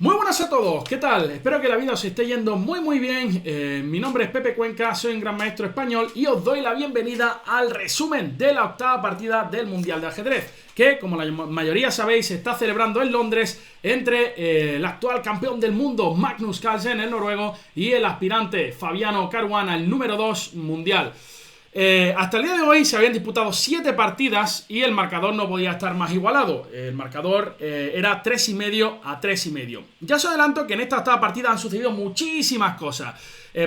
Muy buenas a todos, ¿qué tal? Espero que la vida os esté yendo muy bien. Mi nombre es Pepe Cuenca, soy un gran maestro español y os doy la bienvenida al resumen de la octava partida del Mundial de Ajedrez, que como la mayoría sabéis se está celebrando en Londres entre el actual campeón del mundo Magnus Carlsen, el noruego, y el aspirante Fabiano Caruana, el número 2 mundial. Hasta el día de hoy se habían disputado 7 partidas y el marcador no podía estar más igualado. El marcador era 3,5 a 3,5. Ya os adelanto que en esta octava partida han sucedido muchísimas cosas.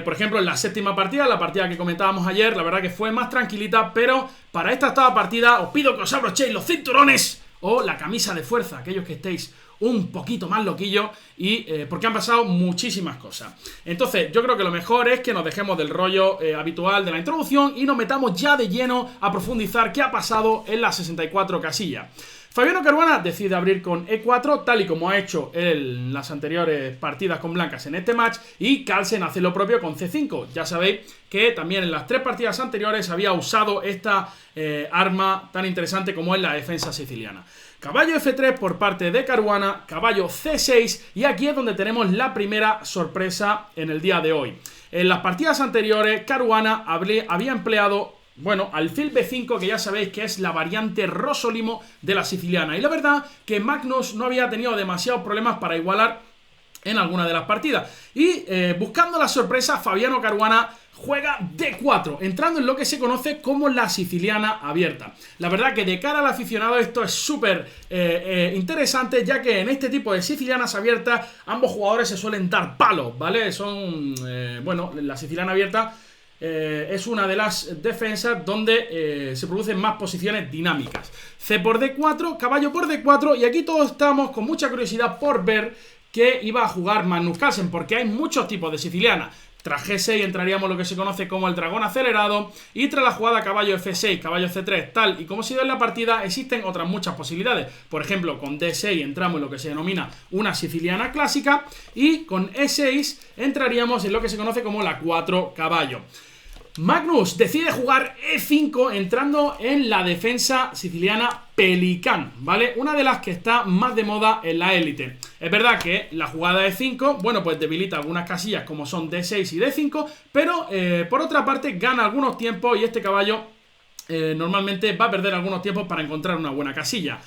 Por ejemplo, en la séptima partida, la partida que comentábamos ayer, la verdad que fue más tranquilita, pero para esta octava partida os pido que os abrochéis los cinturones o la camisa de fuerza, aquellos que estéis un poquito más loquillo y porque han pasado muchísimas cosas. Entonces yo creo que lo mejor es que nos dejemos del rollo habitual de la introducción y nos metamos ya de lleno a profundizar qué ha pasado en las 64 casillas. Fabiano Caruana decide abrir con E4, tal y como ha hecho en las anteriores partidas con blancas en este match, y Carlsen hace lo propio con C5. Ya sabéis que también en las 3 partidas anteriores había usado esta arma tan interesante como es la defensa siciliana. Caballo F3 por parte de Caruana, caballo C6, y aquí es donde tenemos la primera sorpresa en el día de hoy. En las partidas anteriores Caruana había empleado alfil B5, que ya sabéis que es la variante Rosolimo de la siciliana. Y la verdad que Magnus no había tenido demasiados problemas para igualar en alguna de las partidas. Y buscando la sorpresa, Fabiano Caruana juega D4, entrando en lo que se conoce como la siciliana abierta. La verdad que de cara al aficionado esto es súper interesante, ya que en este tipo de sicilianas abiertas ambos jugadores se suelen dar palos, ¿vale? La siciliana abierta es una de las defensas donde se producen más posiciones dinámicas. C por D4, caballo por D4, y aquí todos estamos con mucha curiosidad por ver qué iba a jugar Magnus Carlsen, porque hay muchos tipos de siciliana. Tras G6 entraríamos lo que se conoce como el dragón acelerado, y tras la jugada caballo F6, caballo C3, tal y como ha sido en la partida, existen otras muchas posibilidades. Por ejemplo, con D6 entramos en lo que se denomina una siciliana clásica, y con E6 entraríamos en lo que se conoce como la 4 caballo. Magnus decide jugar E5 entrando en la defensa siciliana Pelicán, ¿vale? Una de las que está más de moda en la élite. Es verdad que la jugada E5, pues debilita algunas casillas como son D6 y D5, pero por otra parte gana algunos tiempos y este caballo normalmente va a perder algunos tiempos para encontrar una buena casilla.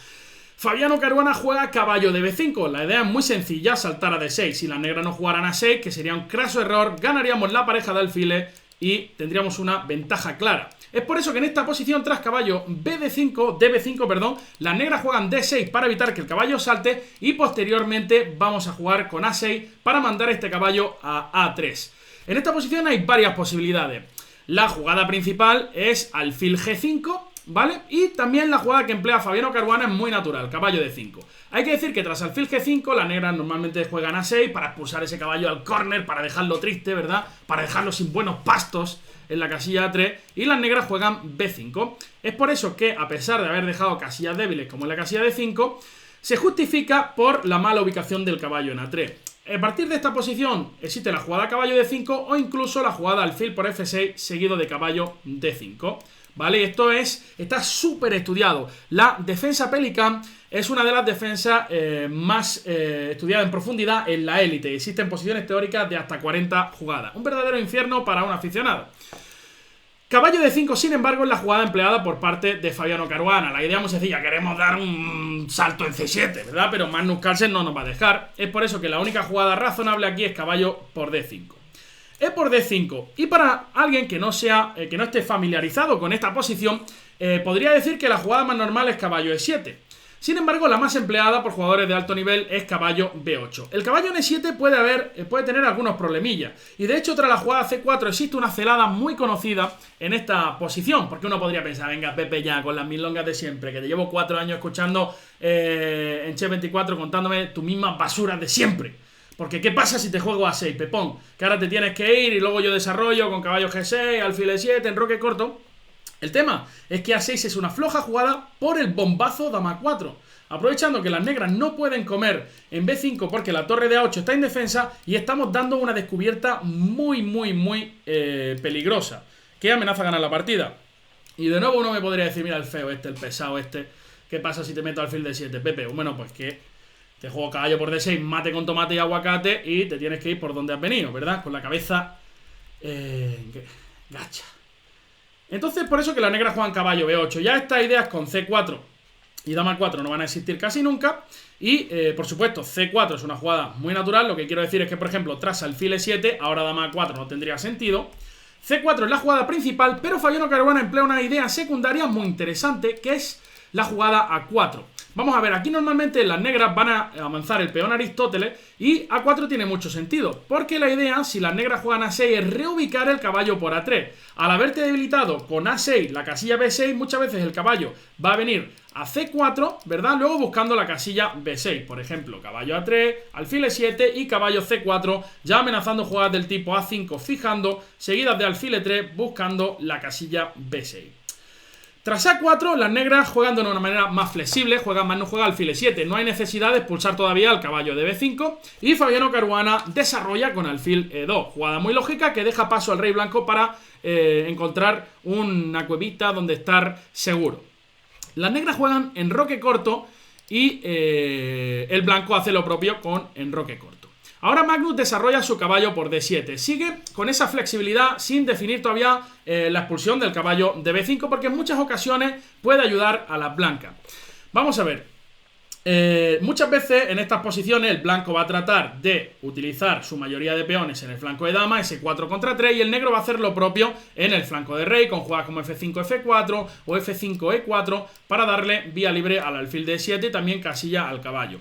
Fabiano Caruana juega caballo de B5. La idea es muy sencilla, saltar a D6. Si las negras no jugaran a 6, que sería un craso error, ganaríamos la pareja de alfiles y tendríamos una ventaja clara. Es por eso que en esta posición, tras caballo DB5, las negras juegan D6 para evitar que el caballo salte, y posteriormente vamos a jugar con A6 para mandar este caballo a A3. En esta posición hay varias posibilidades. La jugada principal es alfil G5, ¿vale? Y también la jugada que emplea Fabiano Caruana es muy natural, caballo D5. Hay que decir que tras alfil G5 las negras normalmente juegan A6 para expulsar ese caballo al córner, para dejarlo triste, ¿verdad? Para dejarlo sin buenos pastos en la casilla A3, y las negras juegan B5. Es por eso que, a pesar de haber dejado casillas débiles como en la casilla D5, se justifica por la mala ubicación del caballo en A3. A partir de esta posición existe la jugada caballo D5 o incluso la jugada alfil por F6 seguido de caballo D5. ¿Vale? Esto está súper estudiado. La defensa Pelicán es una de las defensas más estudiadas en profundidad en la élite. Existen posiciones teóricas de hasta 40 jugadas. Un verdadero infierno para un aficionado. Caballo de 5, sin embargo, es la jugada empleada por parte de Fabiano Caruana. La idea es muy sencilla, queremos dar un salto en C7, ¿verdad? Pero Magnus Carlsen no nos va a dejar. Es por eso que la única jugada razonable aquí es caballo por D5. E por D5. Y para alguien que no esté familiarizado con esta posición, podría decir que la jugada más normal es caballo E7. Sin embargo, la más empleada por jugadores de alto nivel es caballo B8. El caballo en E7 puede tener algunos problemillas. Y de hecho, tras la jugada C4 existe una celada muy conocida en esta posición. Porque uno podría pensar, venga, Pepe, ya con las milongas de siempre, que te llevo 4 años escuchando en Che24 contándome tus mismas basuras de siempre. Porque ¿qué pasa si te juego a 6, Pepón? Que ahora te tienes que ir y luego yo desarrollo con caballo G6, alfil E7, enroque corto. El tema es que A6 es una floja jugada por el bombazo dama 4. Aprovechando que las negras no pueden comer en B5 porque la torre de A8 está indefensa, y estamos dando una descubierta muy peligrosa, que amenaza ganar la partida. Y de nuevo uno me podría decir, mira el feo este, el pesado este, ¿qué pasa si te meto alfil D7, Pepe? Bueno, pues que Te juego caballo por D6, mate con tomate y aguacate y te tienes que ir por donde has venido, ¿verdad? Con la cabeza gacha. Entonces, por eso que las negras juegan caballo B8. Ya estas ideas con C4 y dama 4 no van a existir casi nunca. Y, por supuesto, C4 es una jugada muy natural. Lo que quiero decir es que, por ejemplo, tras alfil E7, ahora dama 4 no tendría sentido. C4 es la jugada principal, pero Fabiano Caruana emplea una idea secundaria muy interesante, que es la jugada A4. Vamos a ver, aquí normalmente las negras van a avanzar el peón Aristóteles y A4 tiene mucho sentido, porque la idea, si las negras juegan A6, es reubicar el caballo por A3. Al haberte debilitado con A6 la casilla B6, muchas veces el caballo va a venir a C4, ¿verdad? Luego buscando la casilla B6, por ejemplo, caballo A3, alfil E7 y caballo C4, ya amenazando jugadas del tipo A5 fijando, seguidas de alfil E3 buscando la casilla B6. Tras A4, las negras juegan de una manera más flexible, juega alfil E7, no hay necesidad de expulsar todavía al caballo de B5 y Fabiano Caruana desarrolla con alfil E2, jugada muy lógica que deja paso al rey blanco para encontrar una cuevita donde estar seguro. Las negras juegan enroque corto y el blanco hace lo propio con enroque corto. Ahora Magnus desarrolla su caballo por D7. Sigue con esa flexibilidad sin definir todavía la expulsión del caballo de B5 porque en muchas ocasiones puede ayudar a las blancas. Vamos a ver. Muchas veces en estas posiciones el blanco va a tratar de utilizar su mayoría de peones en el flanco de dama, S4 contra 3, y el negro va a hacer lo propio en el flanco de rey, con jugadas como F5, F4 o F5, E4 para darle vía libre al alfil de E7 y también casilla al caballo.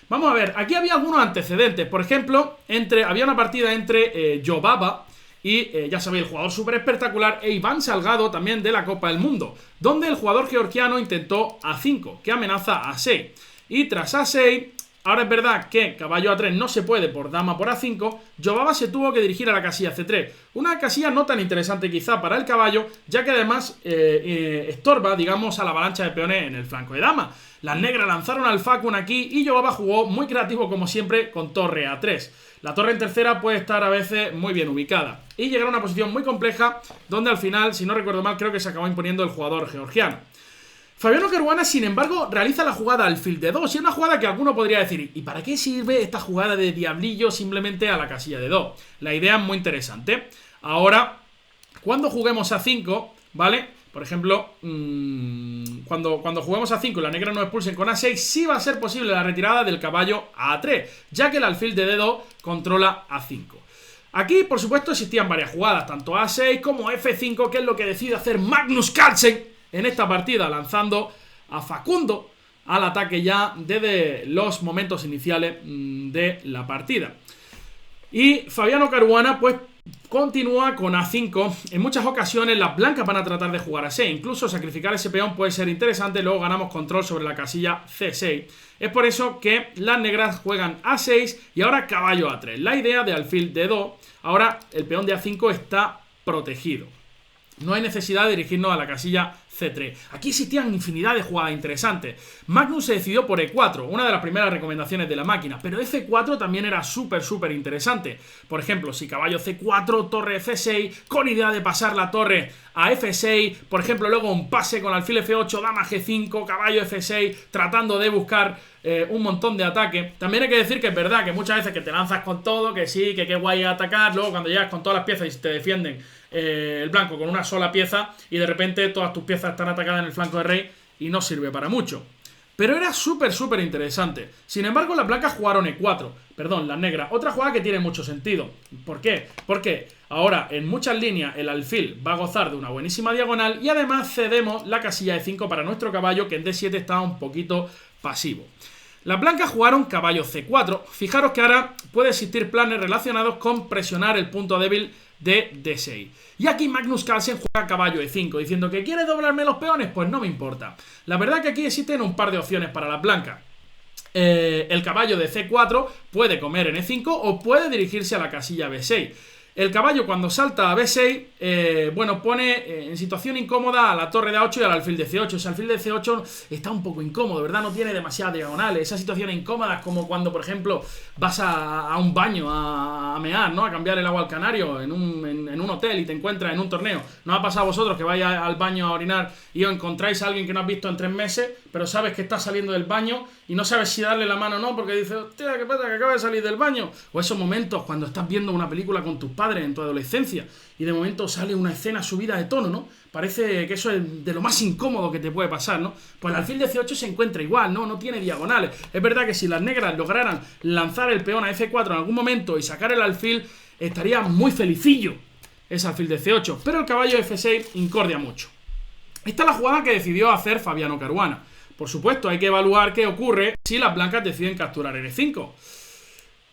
Vamos a ver, aquí había algunos antecedentes. Por ejemplo, había una partida entre Jobaba y, ya sabéis, el jugador súper espectacular, e Iván Salgado, también de la Copa del Mundo, donde el jugador georgiano intentó A5, que amenaza a A6. Y tras A6, ahora es verdad que caballo A3 no se puede por dama por A5, Jobaba se tuvo que dirigir a la casilla C3. Una casilla no tan interesante quizá para el caballo, ya que además estorba, digamos, a la avalancha de peones en el flanco de dama. Las negras lanzaron al facun aquí y Jobaba jugó muy creativo como siempre con torre A3. La torre en tercera puede estar a veces muy bien ubicada y llegar a una posición muy compleja donde al final, si no recuerdo mal, creo que se acabó imponiendo el jugador georgiano. Fabiano Caruana, sin embargo, realiza la jugada alfil de 2 y es una jugada que alguno podría decir: ¿y para qué sirve esta jugada de diablillo simplemente a la casilla de 2? La idea es muy interesante. Ahora, cuando juguemos a 5, ¿vale? Por ejemplo, cuando juguemos a 5 y la negra no expulsen con A6, sí va a ser posible la retirada del caballo a A3, ya que el alfil de D2 controla A5. Aquí, por supuesto, existían varias jugadas, tanto A6 como F5, que es lo que decide hacer Magnus Carlsen en esta partida, lanzando a Facundo al ataque ya desde los momentos iniciales de la partida. Y Fabiano Caruana, pues, continúa con A5. En muchas ocasiones las blancas van a tratar de jugar a A6. Incluso sacrificar ese peón puede ser interesante. Luego ganamos control sobre la casilla C6. Es por eso que las negras juegan A6 y ahora caballo A3. La idea de alfil D2. Ahora el peón de A5 está protegido. No hay necesidad de dirigirnos a la casilla C3. Aquí existían infinidad de jugadas interesantes. Magnus se decidió por E4, una de las primeras recomendaciones de la máquina, pero F4 también era súper interesante. Por ejemplo, si caballo C4, torre F6, con idea de pasar la torre a F6, por ejemplo, luego un pase con alfil F8, dama G5, caballo F6, tratando de buscar un montón de ataque. También hay que decir que es verdad que muchas veces que te lanzas con todo, que sí, que qué guay atacar, luego cuando llegas con todas las piezas y te defienden el blanco con una sola pieza y de repente todas tus piezas están atacadas en el flanco de rey y no sirve para mucho. Pero era súper interesante. Sin embargo, las blancas jugaron E4. Perdón, las negras. Otra jugada que tiene mucho sentido. ¿Por qué? Porque ahora en muchas líneas el alfil va a gozar de una buenísima diagonal y además cedemos la casilla de 5 para nuestro caballo, que en D7 estaba un poquito pasivo. Las blancas jugaron caballo C4. Fijaros que ahora puede existir planes relacionados con presionar el punto débil de D6. Y aquí Magnus Carlsen juega caballo E5, diciendo que quiere doblarme los peones, pues no me importa. La verdad que aquí existen un par de opciones para las blancas. El caballo de C4 puede comer en E5 o puede dirigirse a la casilla B6. El caballo cuando salta a B6, bueno, pone en situación incómoda a la torre de A8 y al alfil de C8. Ese alfil de C8 está un poco incómodo, ¿verdad? No tiene demasiadas diagonales. Esas situaciones incómodas como cuando, por ejemplo, vas a un baño a mear, ¿no? A cambiar el agua al canario en un hotel y te encuentras en un torneo. ¿No ha pasado a vosotros que vais al baño a orinar y os encontráis a alguien que no has visto en 3 meses, pero sabes que está saliendo del baño y no sabes si darle la mano o no porque dices, hostia, ¿qué pasa? Que acaba de salir del baño. O esos momentos cuando estás viendo una película con tus padres en tu adolescencia y de momento sale una escena subida de tono, ¿no? Parece que eso es de lo más incómodo que te puede pasar, ¿no? Pues el alfil de C8 se encuentra igual, ¿no? No tiene diagonales. Es verdad que si las negras lograran lanzar el peón a F4 en algún momento y sacar el alfil, estaría muy felicillo ese alfil de C8, pero el caballo F6 incordia mucho. Esta es la jugada que decidió hacer Fabiano Caruana. Por supuesto, hay que evaluar qué ocurre si las blancas deciden capturar N5.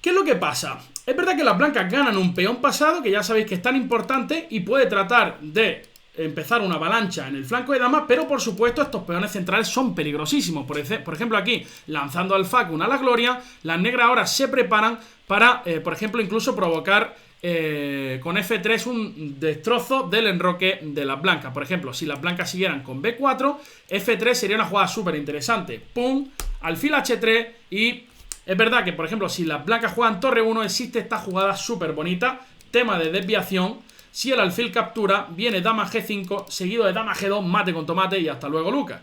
¿Qué es lo que pasa? Es verdad que las blancas ganan un peón pasado, que ya sabéis que es tan importante y puede tratar de empezar una avalancha en el flanco de dama, pero por supuesto estos peones centrales son peligrosísimos. Por ejemplo aquí, lanzando al facún a la gloria, las negras ahora se preparan para, por ejemplo, incluso provocar con F3 un destrozo del enroque de las blancas. Por ejemplo, si las blancas siguieran con B4, F3 sería una jugada súper interesante. Pum, alfil H3 y... Es verdad que, por ejemplo, si las blancas juegan torre 1, existe esta jugada súper bonita, tema de desviación. Si el alfil captura, viene dama G5, seguido de dama G2, mate con tomate y hasta luego, Lucas.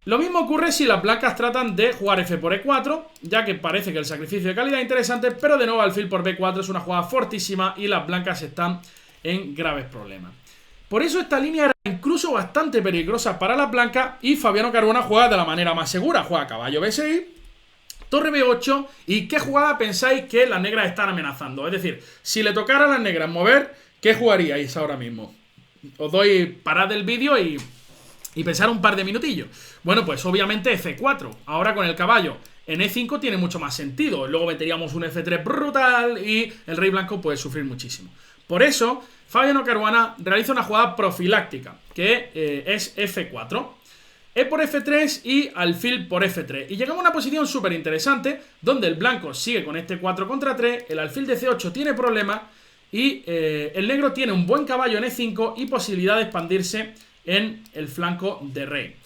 Lo mismo ocurre si las blancas tratan de jugar F por E4, ya que parece que el sacrificio de calidad es interesante, pero de nuevo alfil por B4 es una jugada fortísima y las blancas están en graves problemas. Por eso esta línea era incluso bastante peligrosa para las blancas y Fabiano Caruana juega de la manera más segura. Juega caballo B6, torre B8 y ¿qué jugada pensáis que las negras están amenazando? Es decir, si le tocara a las negras mover, ¿qué jugaríais ahora mismo? Os doy parad del vídeo y pensar un par de minutillos. Bueno, pues obviamente F4. Ahora con el caballo en E5 tiene mucho más sentido. Luego meteríamos un F3 brutal y el rey blanco puede sufrir muchísimo. Por eso, Fabiano Caruana realiza una jugada profiláctica, que es F4. E por F3 y alfil por F3. Y llegamos a una posición súper interesante, donde el blanco sigue con este 4 contra 3, el alfil de C8 tiene problemas y el negro tiene un buen caballo en E5 y posibilidad de expandirse en el flanco de rey.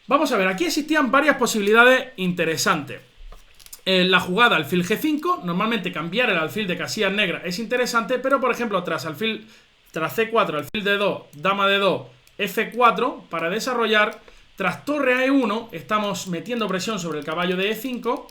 Vamos a ver, aquí existían varias posibilidades interesantes. La jugada alfil G5, normalmente cambiar el alfil de casillas negras es interesante, pero por ejemplo tras C4, alfil de 2, dama de 2, F4 para desarrollar. Tras torre a E1 estamos metiendo presión sobre el caballo de E5.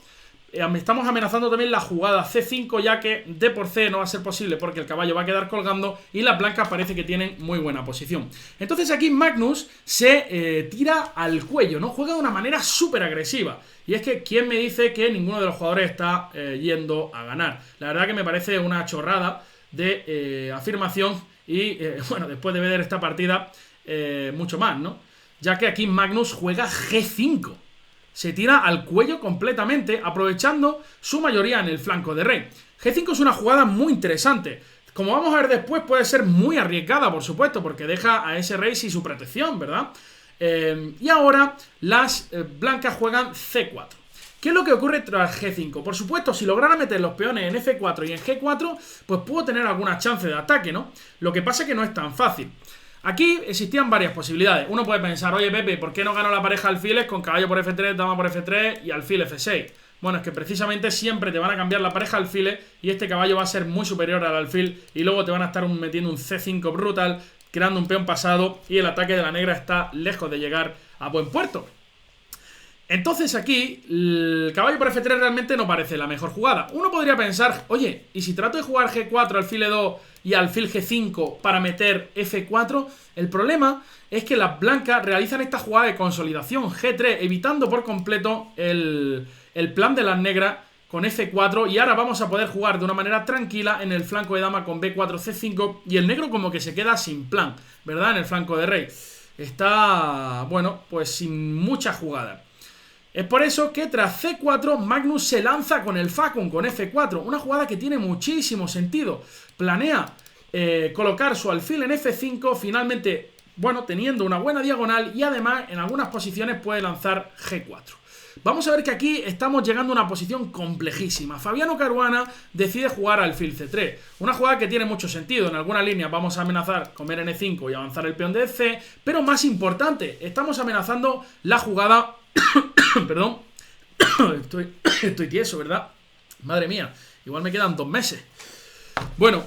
Estamos amenazando también la jugada C5, ya que D por C no va a ser posible porque el caballo va a quedar colgando y las blancas parece que tienen muy buena posición. Entonces aquí Magnus se tira al cuello, ¿no? Juega de una manera súper agresiva. Y es que, ¿quién me dice que ninguno de los jugadores está yendo a ganar? La verdad que me parece una chorrada de afirmación y, bueno, después de ver esta partida, mucho más, ¿no? Ya que aquí Magnus juega G5. Se tira al cuello completamente, aprovechando su mayoría en el flanco de rey. G5 es una jugada muy interesante. Como vamos a ver después, puede ser muy arriesgada, por supuesto, porque deja a ese rey sin su protección, ¿verdad? Y ahora las blancas juegan C4. ¿Qué es lo que ocurre tras G5? Por supuesto, si lograra meter los peones en F4 y en G4, pues puedo tener alguna chance de ataque, ¿no? Lo que pasa es que no es tan fácil. Aquí existían varias posibilidades. Uno puede pensar, oye Pepe, ¿por qué no ganó la pareja alfiles con caballo por F3, dama por F3 y alfil F6? Bueno, es que precisamente siempre te van a cambiar la pareja alfiles y este caballo va a ser muy superior al alfil y luego te van a estar metiendo un C5 brutal, creando un peón pasado y el ataque de la negra está lejos de llegar a buen puerto. Entonces aquí, el caballo por F3 realmente no parece la mejor jugada. Uno podría pensar, oye, ¿y si trato de jugar G4, alfil E2 y alfil G5 para meter F4? El problema es que las blancas realizan esta jugada de consolidación G3, evitando por completo el plan de las negras con F4. Y ahora vamos a poder jugar de una manera tranquila en el flanco de dama con B4, C5. Y el negro como que se queda sin plan, ¿verdad? En el flanco de rey. Está, bueno, pues sin mucha jugada. Es por eso que tras C4 Magnus se lanza con el facún, con F4. Una jugada que tiene muchísimo sentido. Planea colocar su alfil en F5, finalmente, bueno, teniendo una buena diagonal y además en algunas posiciones puede lanzar G4. Vamos a ver que aquí estamos llegando a una posición complejísima. Fabiano Caruana decide jugar alfil C3, una jugada que tiene mucho sentido. En algunas líneas vamos a amenazar comer N5 y avanzar el peón de C, pero más importante, estamos amenazando la jugada... Perdón, estoy tieso, ¿verdad? Madre mía, igual me quedan 2 meses. Bueno,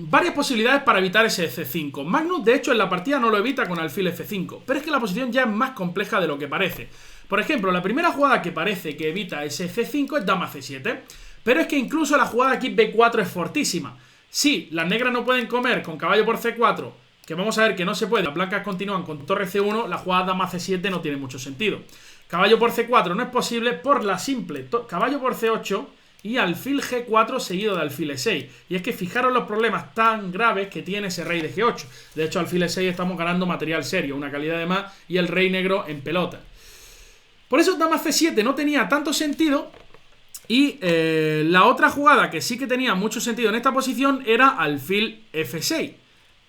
varias posibilidades para evitar ese C5. Magnus, de hecho, en la partida no lo evita con alfil F5, pero es que la posición ya es más compleja de lo que parece. Por ejemplo, la primera jugada que parece que evita ese C5 es dama C7, pero es que incluso la jugada aquí B4 es fortísima. Sí, las negras no pueden comer con caballo por C4, que vamos a ver que no se puede, las blancas continúan con torre C1, la jugada dama C7 no tiene mucho sentido. Caballo por C4 no es posible por la simple caballo por C8 y alfil G4 seguido de alfil E6. Y es que fijaros los problemas tan graves que tiene ese rey de G8. De hecho, alfil E6 estamos ganando material serio, una calidad de más, y el rey negro en pelota. Por eso dama C7 no tenía tanto sentido. Y la otra jugada que sí que tenía mucho sentido en esta posición era alfil F6,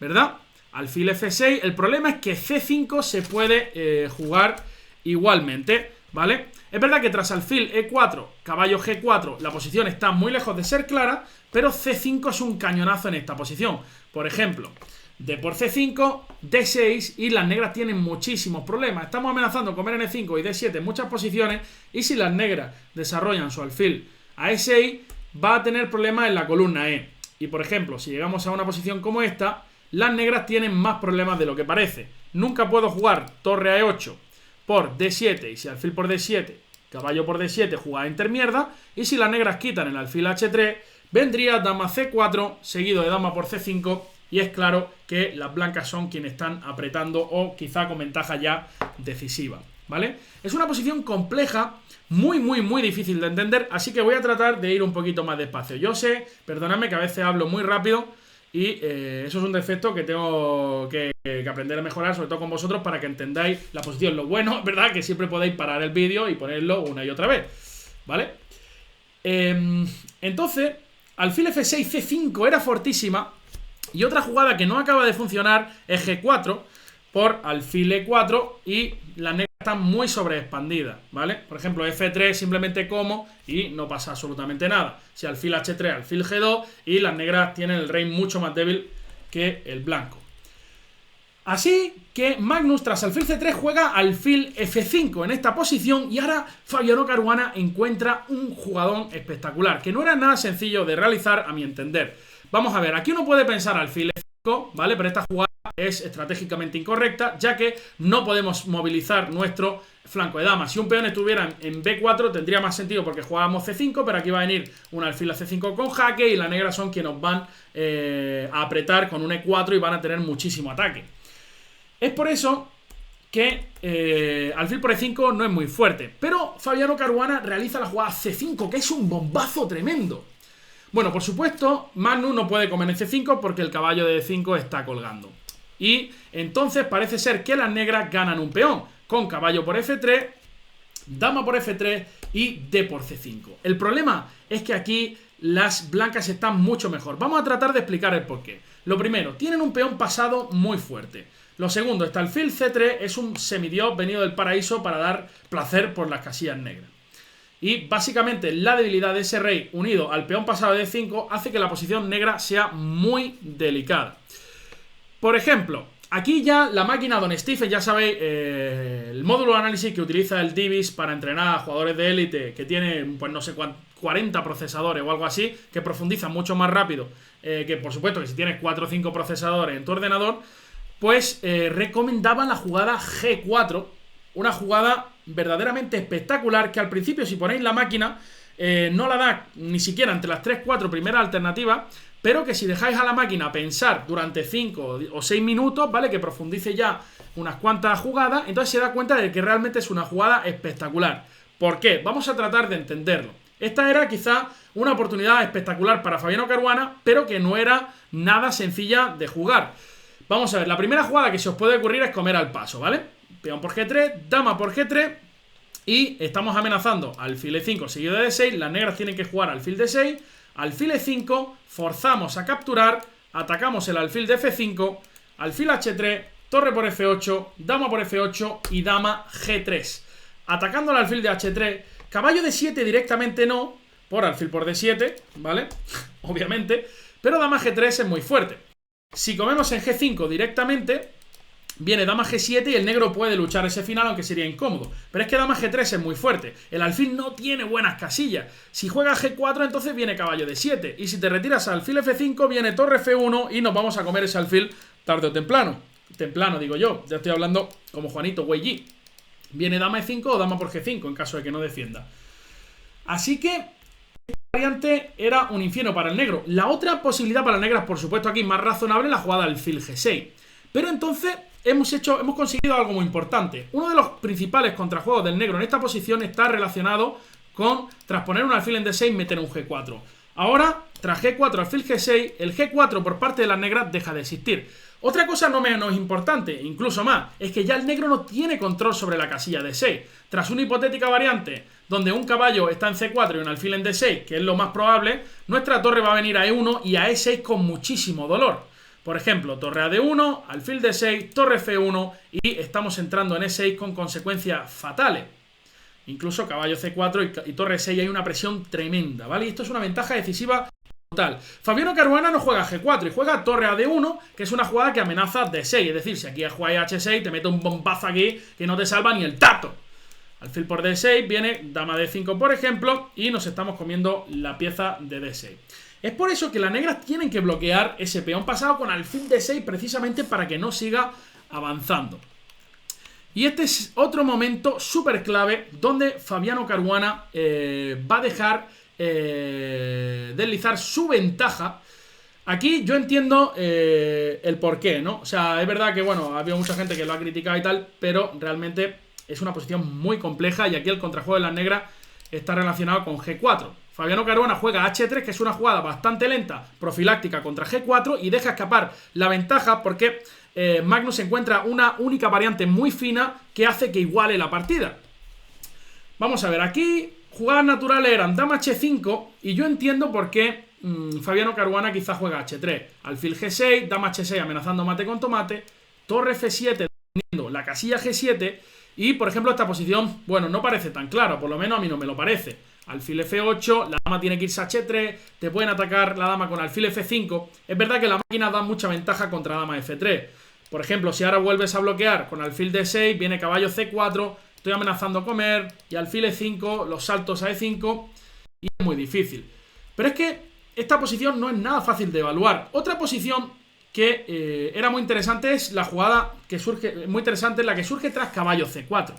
¿verdad? Alfil F6, el problema es que C5 se puede jugar igualmente, ¿vale? Es verdad que tras alfil E4, caballo G4, la posición está muy lejos de ser clara, pero C5 es un cañonazo en esta posición. Por ejemplo, D por C5, D6 y las negras tienen muchísimos problemas. Estamos amenazando comer N5 y D7 en muchas posiciones, y si las negras desarrollan su alfil a E6, va a tener problemas en la columna E. Y por ejemplo, si llegamos a una posición como esta, las negras tienen más problemas de lo que parece. Nunca puedo jugar torre a E8 por D7 y si alfil por D7, caballo por D7, jugada intermierda. Y si las negras quitan el alfil H3, vendría dama C4 seguido de dama por C5. Y es claro que las blancas son quienes están apretando o quizá con ventaja ya decisiva, ¿vale? Es una posición compleja, muy difícil de entender, así que voy a tratar de ir un poquito más despacio. Yo sé, perdonadme que a veces hablo muy rápido y eso es un defecto que tengo que aprender a mejorar, sobre todo con vosotros, para que entendáis la posición. Lo bueno, ¿verdad? Que siempre podéis parar el vídeo y ponerlo una y otra vez, ¿vale? Entonces, alfil F6, C5 era fortísima. Y otra jugada que no acaba de funcionar es G4 por alfil E4 y las negras están muy sobreexpandidas, ¿vale? Por ejemplo, F3 simplemente como y no pasa absolutamente nada. Si alfil H3, alfil G2 y las negras tienen el rey mucho más débil que el blanco. Así que Magnus tras alfil C3 juega alfil F5 en esta posición y ahora Fabiano Caruana encuentra un jugadón espectacular que no era nada sencillo de realizar a mi entender. Vamos a ver, aquí uno puede pensar alfil F5, ¿vale? Pero esta jugada es estratégicamente incorrecta, ya que no podemos movilizar nuestro flanco de dama. Si un peón estuviera en B4 tendría más sentido porque jugábamos C5, pero aquí va a venir un alfil a C5 con jaque y las negras son quienes nos van a apretar con un E4 y van a tener muchísimo ataque. Es por eso que alfil por E5 no es muy fuerte, pero Fabiano Caruana realiza la jugada C5, que es un bombazo tremendo. Bueno, por supuesto, Magnus no puede comer en C5 porque el caballo de D5 está colgando. Y entonces parece ser que las negras ganan un peón con caballo por F3, dama por F3 y D por C5. El problema es que aquí las blancas están mucho mejor. Vamos a tratar de explicar el porqué. Lo primero, tienen un peón pasado muy fuerte. Lo segundo, está alfil C3, es un semidios venido del paraíso para dar placer por las casillas negras. Y básicamente la debilidad de ese rey unido al peón pasado de D5 hace que la posición negra sea muy delicada. Por ejemplo, aquí ya la máquina Don Stephen, ya sabéis, el módulo de análisis que utiliza el Divis para entrenar a jugadores de élite que tiene, pues no sé, 40 procesadores o algo así, que profundizan mucho más rápido que por supuesto que si tienes 4 o 5 procesadores en tu ordenador, pues recomendaban la jugada G4, una jugada verdaderamente espectacular que al principio, si ponéis la máquina, no la da ni siquiera entre las 3-4 primeras alternativas, pero que si dejáis a la máquina pensar durante 5 o 6 minutos, ¿vale? Que profundice ya unas cuantas jugadas, entonces se da cuenta de que realmente es una jugada espectacular. ¿Por qué? Vamos a tratar de entenderlo. Esta era quizá una oportunidad espectacular para Fabiano Caruana, pero que no era nada sencilla de jugar. Vamos a ver, la primera jugada que se os puede ocurrir es comer al paso, ¿vale? Peón por G3, dama por G3 y estamos amenazando alfil E5 seguido de D6. Las negras tienen que jugar alfil D6, alfil E5, forzamos a capturar, atacamos el alfil de F5, alfil H3, torre por F8, dama por F8 y dama G3. atacando al alfil de H3. Caballo de 7 directamente no, por alfil por D7, ¿vale? Obviamente. Pero dama G3 es muy fuerte. Si comemos en G5 directamente, viene dama G7 y el negro puede luchar ese final, aunque sería incómodo. Pero es que dama G3 es muy fuerte. El alfil no tiene buenas casillas. Si juega G4, entonces viene caballo de 7. Y si te retiras al alfil F5, viene torre F1 y nos vamos a comer ese alfil tarde o temprano. Temprano, digo yo. Ya estoy hablando como Juanito Güey. Viene dama E5 o dama por G5 en caso de que no defienda. Así que esta variante era un infierno para el negro. La otra posibilidad para el negro es, por supuesto, aquí más razonable, la jugada alfil G6. Pero entonces hemos conseguido algo muy importante. Uno de los principales contrajuegos del negro en esta posición está relacionado con, tras poner un alfil en D6, meter un G4. Ahora, tras G4, alfil G6, el G4 por parte de las negras deja de existir. Otra cosa no menos importante, incluso más, es que ya el negro no tiene control sobre la casilla D6. Tras una hipotética variante donde un caballo está en C4 y un alfil en D6, que es lo más probable, nuestra torre va a venir a E1 y a E6 con muchísimo dolor. Por ejemplo, torre a D1, alfil D6, torre F1 y estamos entrando en E6 con consecuencias fatales. Incluso caballo C4 y torre 6 hay una presión tremenda, ¿vale? Y esto es una ventaja decisiva total. Fabiano Caruana no juega G4 y juega torre a D1, que es una jugada que amenaza D6. Es decir, si aquí jugáis H6, te mete un bombazo aquí que no te salva ni el tato. Alfil por D6, viene dama D5, por ejemplo, y nos estamos comiendo la pieza de D6. Es por eso que las negras tienen que bloquear ese peón pasado con alfil D6 precisamente para que no siga avanzando. Y este es otro momento súper clave donde Fabiano Caruana va a dejar deslizar su ventaja. Aquí yo entiendo el porqué, ¿no? O sea, es verdad que, bueno, ha habido mucha gente que lo ha criticado y tal, pero realmente es una posición muy compleja y aquí el contrajuego de las negras está relacionado con G4. Fabiano Caruana juega H3, que es una jugada bastante lenta, profiláctica contra G4 y deja escapar la ventaja porque Magnus encuentra una única variante muy fina que hace que iguale la partida. Vamos a ver, aquí jugadas naturales eran dama H5 y yo entiendo por qué Fabiano Caruana quizá juega H3. Alfil G6, dama H6 amenazando mate con tomate, torre F7 defendiendo la casilla G7 y, por ejemplo, esta posición, bueno, no parece tan clara, por lo menos a mí no me lo parece. Alfil F8, la dama tiene que irse a H3, te pueden atacar la dama con alfil F5. Es verdad que la máquina da mucha ventaja contra dama F3. Por ejemplo, si ahora vuelves a bloquear con alfil D6, viene caballo C4, estoy amenazando comer, y alfil E5, los saltos a E5, y es muy difícil. Pero es que esta posición no es nada fácil de evaluar. Otra posición que era muy interesante es la jugada que surge, muy interesante, es la que surge tras caballo C4.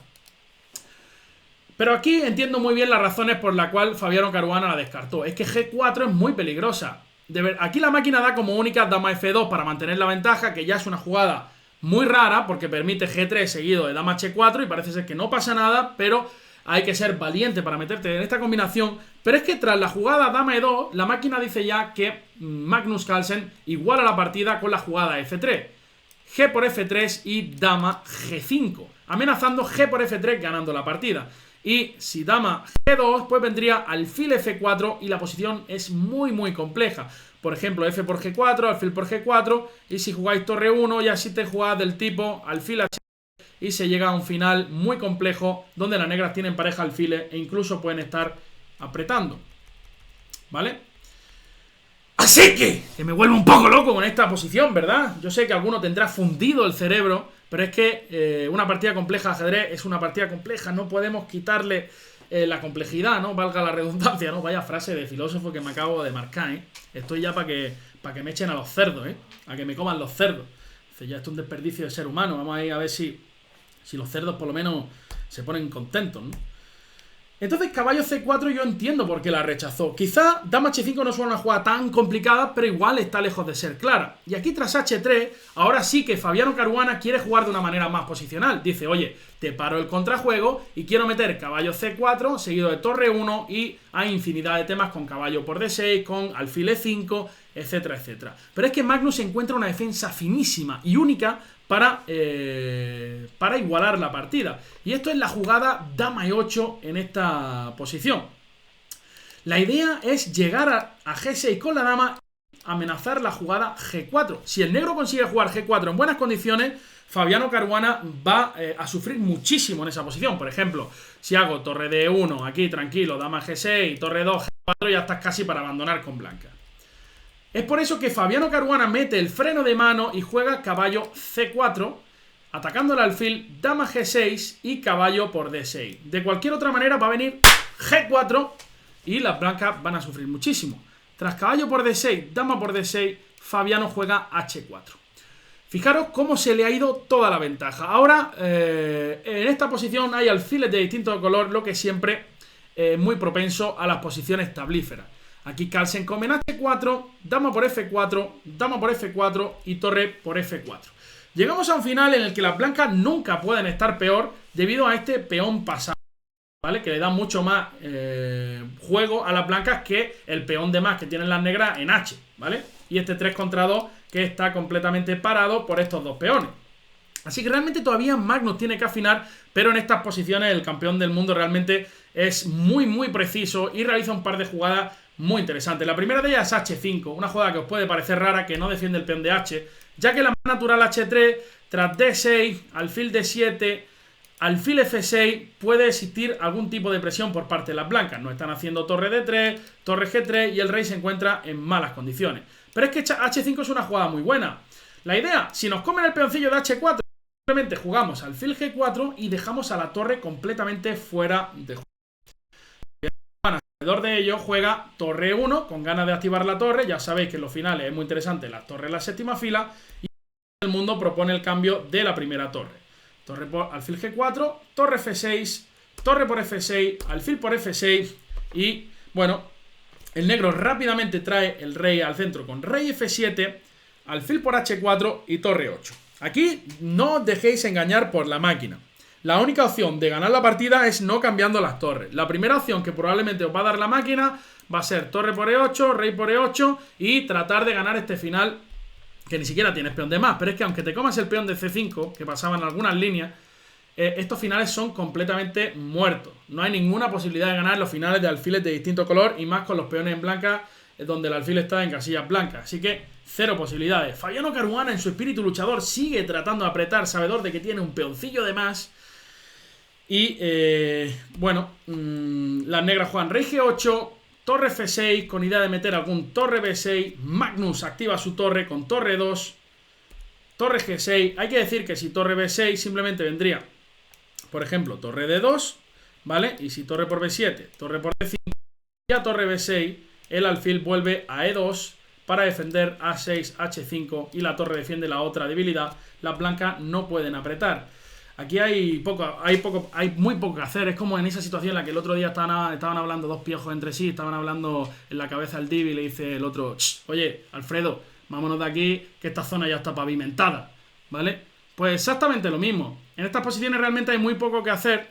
Pero aquí entiendo muy bien las razones por las cuales Fabiano Caruana la descartó. Es que G4 es muy peligrosa. Aquí la máquina da como única dama F2 para mantener la ventaja, que ya es una jugada muy rara porque permite G3 seguido de dama H4 y parece ser que no pasa nada, pero hay que ser valiente para meterte en esta combinación. Pero es que tras la jugada dama E2, la máquina dice ya que Magnus Carlsen iguala la partida con la jugada F3. G por F3 y dama G5, amenazando G por F3 ganando la partida. Y si dama G2, pues vendría alfil F4 y la posición es muy muy compleja. Por ejemplo, F por G4, alfil por G4, y si jugáis torre 1 ya existen jugadas del tipo alfil H y se llega a un final muy complejo donde las negras tienen pareja alfiles e incluso pueden estar apretando. ¿Vale? Así que me vuelvo un poco loco con esta posición, ¿verdad? Yo sé que alguno tendrá fundido el cerebro, pero es que una partida compleja de ajedrez es una partida compleja, no podemos quitarle la complejidad, ¿no? Valga la redundancia, ¿no? Vaya frase de filósofo que me acabo de marcar, ¿eh? Estoy ya para que me echen a los cerdos, ¿eh? A que me coman los cerdos. Dice, ya esto es un desperdicio de ser humano, vamos a ir a ver si los cerdos por lo menos se ponen contentos, ¿no? Entonces caballo C4 yo entiendo por qué la rechazó. Quizá dama H5 no es una jugada tan complicada, pero igual está lejos de ser clara. Y aquí tras H3, ahora sí que Fabiano Caruana quiere jugar de una manera más posicional. Dice, oye, te paro el contrajuego y quiero meter caballo C4 seguido de torre 1 y hay infinidad de temas con caballo por D6, con alfil E5, etcétera, etcétera. Pero es que Magnus encuentra una defensa finísima y única para igualar la partida. Y esto es la jugada dama E8 en esta posición. La idea es llegar a G6 con la dama, amenazar la jugada G4. Si el negro consigue jugar G4 en buenas condiciones, Fabiano Caruana va a sufrir muchísimo en esa posición. Por ejemplo, si hago torre D1 aquí tranquilo, dama G6, torre 2, G4, ya estás casi para abandonar con blanca. Es por eso que Fabiano Caruana mete el freno de mano y juega caballo C4, atacando el alfil, dama G6 y caballo por D6. De cualquier otra manera va a venir G4 y las blancas van a sufrir muchísimo. Tras caballo por D6, dama por D6, Fabiano juega H4. Fijaros cómo se le ha ido toda la ventaja. Ahora, en esta posición hay alfiles de distinto color, lo que siempre es muy propenso a las posiciones tablíferas. Aquí Carlsen come en H4, dama por F4, dama por F4 y torre por F4. Llegamos a un final en el que las blancas nunca pueden estar peor debido a este peón pasado, ¿vale? Que le da mucho más juego a las blancas que el peón de más que tienen las negras en H, ¿vale? Y este 3 contra 2 que está completamente parado por estos dos peones. Así que realmente todavía Magnus tiene que afinar, pero en estas posiciones el campeón del mundo realmente es muy preciso y realiza un par de jugadas muy interesantes. La primera de ellas es H5, una jugada que os puede parecer rara, que no defiende el peón de H, ya que la más natural H3, tras D6, alfil D7, alfil F6, puede existir algún tipo de presión por parte de las blancas. No están haciendo torre D3, torre G3 y el rey se encuentra en malas condiciones. Pero es que H5 es una jugada muy buena. La idea, si nos comen el peoncillo de H4, simplemente jugamos alfil G4 y dejamos a la torre completamente fuera de juego. Alrededor de ello juega torre 1 con ganas de activar la torre. Ya sabéis que en los finales es muy interesante la torre en la séptima fila. Y el mundo propone el cambio de la primera torre. Torre por alfil G4, torre F6, torre por F6, alfil por F6 y, bueno, el negro rápidamente trae el rey al centro con rey F7, alfil por H4 y torre 8. Aquí no os dejéis engañar por la máquina. La única opción de ganar la partida es no cambiando las torres. La primera opción que probablemente os va a dar la máquina va a ser torre por E8, rey por E8 y tratar de ganar este final que ni siquiera tienes peón de más. Pero es que aunque te comas el peón de C5, que pasaba en algunas líneas, estos finales son completamente muertos. No hay ninguna posibilidad de ganar los finales de alfiles de distinto color y más con los peones en blanca, donde el alfil está en casillas blancas. Así que cero posibilidades. Fabiano Caruana en su espíritu luchador sigue tratando de apretar, sabedor de que tiene un peoncillo de más. Y bueno, las negras juegan rey G8, torre F6 con idea de meter algún torre B6. Magnus activa su torre con torre 2, torre G6. Hay que decir que si torre B6 simplemente vendría, por ejemplo, torre D2, ¿vale? Y si torre por B7, torre por D5 y a torre B6, el alfil vuelve a E2 para defender A6, H5 y la torre defiende la otra debilidad. Las blancas no pueden apretar. Aquí hay muy poco que hacer. Es como en esa situación en la que el otro día estaban hablando dos piojos entre sí, estaban hablando en la cabeza el Divi y le dice el otro: oye, Alfredo, vámonos de aquí, que esta zona ya está pavimentada, ¿vale? Pues exactamente lo mismo. En estas posiciones realmente hay muy poco que hacer.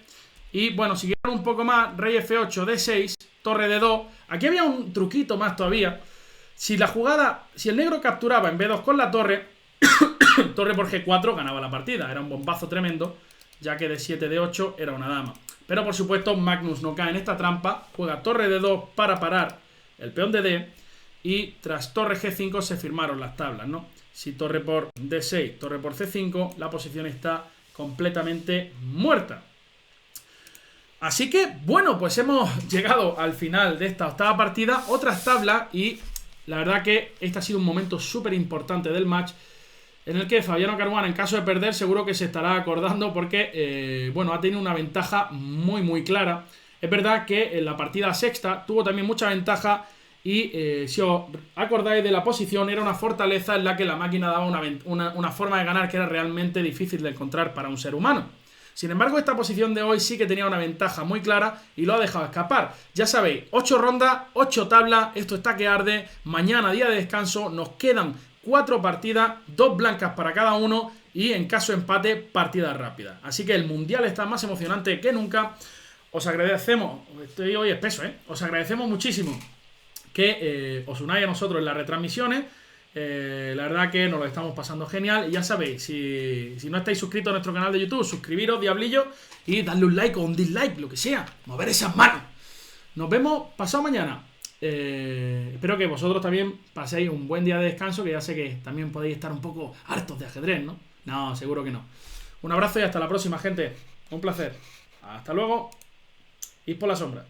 Y bueno, siguieron un poco más, rey F8, D6, torre D2. Aquí había un truquito más todavía. Si el negro capturaba en B2 con la torre, torre por G4 ganaba la partida. Era un bombazo tremendo, ya que D7, D8 era una dama. Pero por supuesto Magnus no cae en esta trampa. Juega torre D2 para parar el peón de D. Y tras torre G5 se firmaron las tablas, ¿no? Si torre por D6, torre por C5, la posición está completamente muerta. Así que, bueno, pues hemos llegado al final de esta octava partida. Otras tablas y la verdad que este ha sido un momento súper importante del match, en el que Fabiano Caruana, en caso de perder, seguro que se estará acordando porque, bueno, ha tenido una ventaja muy clara. Es verdad que en la partida sexta tuvo también mucha ventaja y, si os acordáis de la posición, era una fortaleza en la que la máquina daba una forma de ganar que era realmente difícil de encontrar para un ser humano. Sin embargo, esta posición de hoy sí que tenía una ventaja muy clara y lo ha dejado escapar. Ya sabéis, 8 rondas, 8 tablas, esto está que arde. Mañana, día de descanso, nos quedan 4 partidas, 2 blancas para cada uno y en caso de empate, partida rápida. Así que el mundial está más emocionante que nunca. Os agradecemos, estoy hoy espeso, os agradecemos muchísimo que os unáis a nosotros en las retransmisiones. La verdad que nos lo estamos pasando genial. Y ya sabéis, si no estáis suscritos a nuestro canal de YouTube, suscribiros, diablillo, y darle un like o un dislike, lo que sea, mover esas manos. Nos vemos pasado mañana. Espero que vosotros también paséis un buen día de descanso, que ya sé que también podéis estar un poco hartos de ajedrez, ¿no? No, seguro que no. Un abrazo y hasta la próxima, gente. Un placer. Hasta luego. Id por la sombra.